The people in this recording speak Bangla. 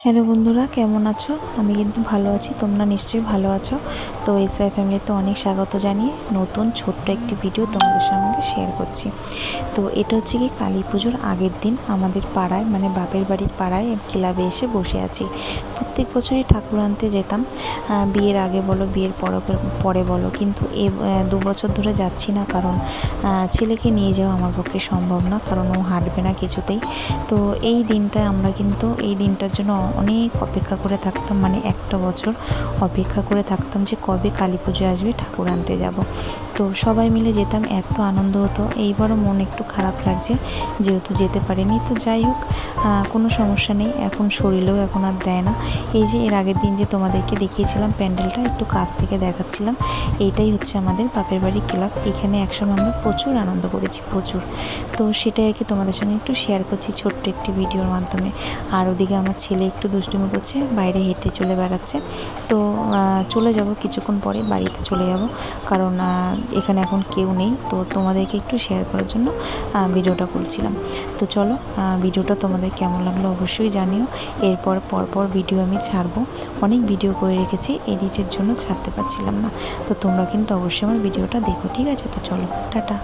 হ্যালো বন্ধুরা, কেমন আছো? আমি কিন্তু ভালো আছি, তোমরা নিশ্চয়ই ভালো আছো। তো এসরাই ফ্যামিলিতে অনেক স্বাগত জানিয়ে নতুন ছোট্ট একটি ভিডিও তোমাদের সঙ্গে শেয়ার করছি। তো এটা হচ্ছে কি কালী পুজোর আগের দিন আমাদের পাড়ায়, মানে বাপের বাড়ির পাড়ায় ক্লাবে এসে বসে আছি। প্রত্যেক বছরই ঠাকুর আনতে যেতাম, বিয়ের আগে বলো বিয়ের পরে বলো, কিন্তু 2 বছর ধরে যাচ্ছি না, কারণ ছেলেকে নিয়ে যাওয়া আমার পক্ষে সম্ভব না, কারণ ও হাঁটবে না কিছুতেই। তো এই দিনটার জন্য অনেক অপেক্ষা করে থাকতাম, মানে একটা বছর অপেক্ষা করে থাকতাম যে কবে কালী পুজো আসবে, ঠাকুর আনতে যাব। তো সবাই মিলে যেতাম, এত আনন্দ হতো। এইবারও মন একটু খারাপ লাগছে যেহেতু যেতে পারিনি। তো যাই হোক, কোনো সমস্যা নেই, এখন শরীরেও এখন আর দেয় না। এই যে এর আগের দিন যে তোমাদেরকে দেখিয়েছিলাম প্যান্ডেলটা, একটু কাছ থেকে দেখাচ্ছিলাম, এইটাই হচ্ছে আমাদের বাপের বাড়ি ক্লাব। এখানে একসময় আমরা প্রচুর আনন্দ করেছি, প্রচুর। তো সেটাই আর কি তোমাদের সঙ্গে একটু শেয়ার করছি ছোট্ট একটি ভিডিওর মাধ্যমে। আর ওদিকে আমার ছেলে একটু দুষ্টুমি করছে, বাইরে হেঁটে চলে বেড়াচ্ছে। তো চলে যাব কিছুক্ষণ পরে, বাড়িতে চলে যাব, কারণ এখানে এখন কেউ নেই। তো তোমাদেরকে একটু শেয়ার করার জন্য ভিডিওটা করছিলাম। তো চলো, ভিডিওটা তোমাদের কেমন লাগলো অবশ্যই জানিও। এরপর পরপর ভিডিও আমি ছাড়বো, অনেক ভিডিও করে রেখেছি, এডিটের জন্য ছাড়তে পারছিলাম না। তো তোমরা কিন্তু অবশ্যই আমার ভিডিওটা দেখো, ঠিক আছে? তো চলো, টাটা।